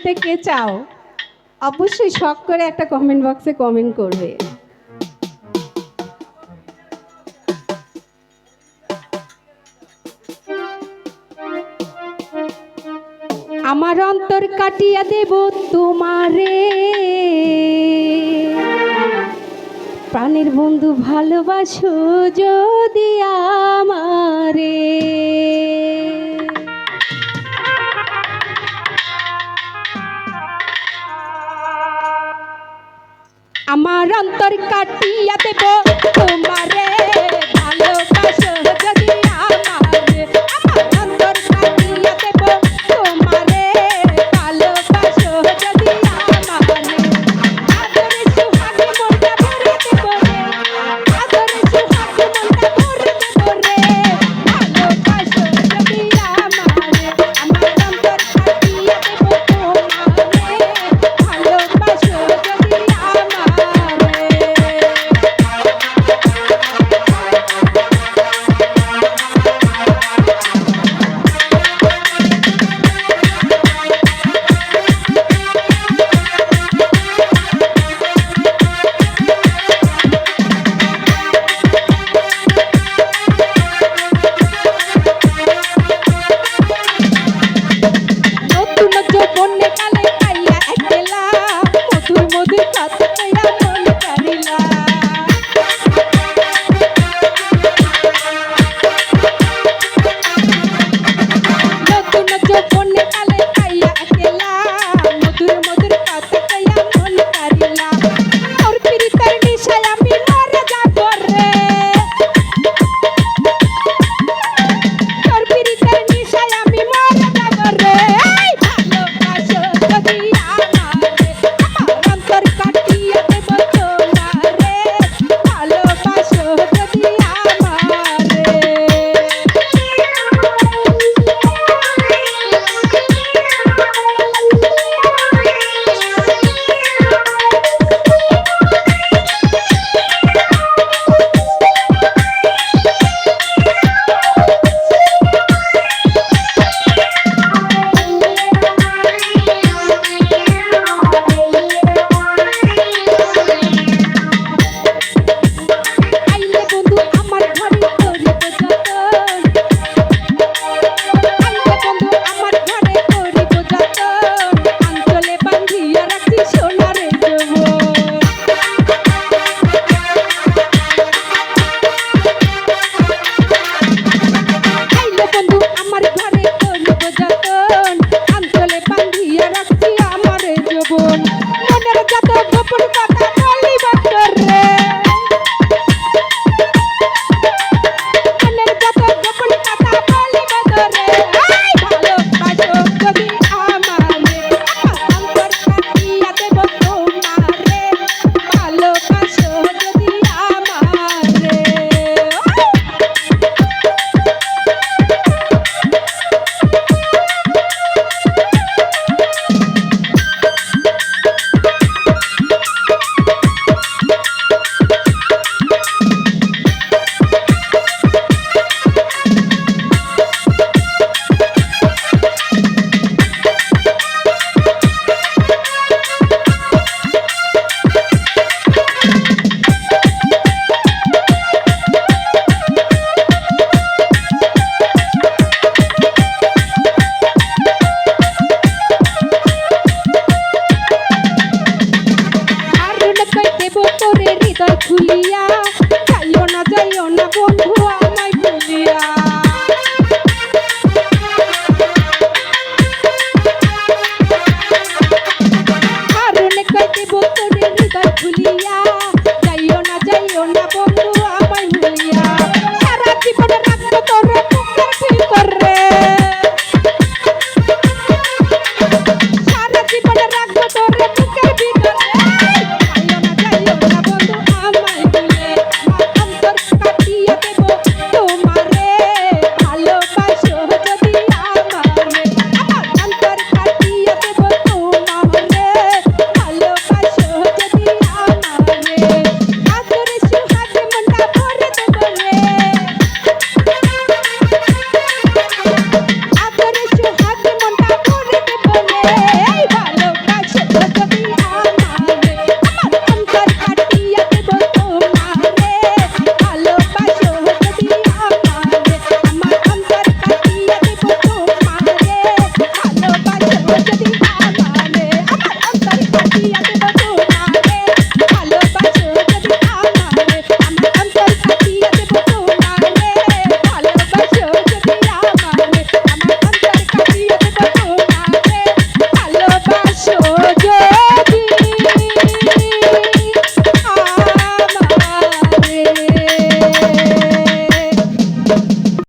শুনতে কে চাও অবশ্যই শখ করে একটা কমেন্ট বক্সে কমেন্ট করবে। আমার অন্তর কাটিয়া দেব তোমারে, প্রাণের বন্ধু ভালোবাসো যদি আমারে। আমার অন্তর কাটিয়া দেব তোমারে, ভালোবাসো যদি আমারে। আমার অন্তর কাটিয়া দেব তোমারে, ভালোবাসো যদি আমারে। আদরে সুহাগে মনটা ভরে দেব রে, আদরে সুহাগে মনটা ভরে দেব রে, ভালোবাসো যদি আমারে। আমার অন্তর কাটিয়া দেব তোমারে, ভালোবাসো যদি আমারে। নতুন যৌবনে কালে পাইয়া একলা, মধুর মধুর কথা কইয়া মন কারিলা। নতুন যৌবনে কালে পাইয়া একলা, মধুর মধুর কথা কইয়া মন কারিলা। তোর পিরিতের নিশায় আমি মরে যাব রে, তোর পিরিতের নিশায় আমি মরে যাব রে। ভালোবাসো যদি আমারে, আমার অন্তর কাটিয়া দেব তোমারে, ভালোবাসো যদি আমারে। আইলে বন্ধু আমার ঘরে করিব যতন, আইলে বন্ধু আমার ঘরে করিব যতন, আঞ্চলে বান্ধিয়া রাখছি সোনার যৌবন। আইলে বন্ধু আমার ঘরে করিব যতন, আঞ্চলে বান্ধিয়া রাখছি আমার যৌবন। মনের যত গোপন কথা বলিব তোরে, মনের যত গোপন কথা বলিব তোরে। ভালোবাসো যদি আমারে, আমার অন্তর কাটিয়া দেব তোমারে, ভালোবাসো যদি আমারে। আর কই দেব তোরে হৃদয় খুলিয়া,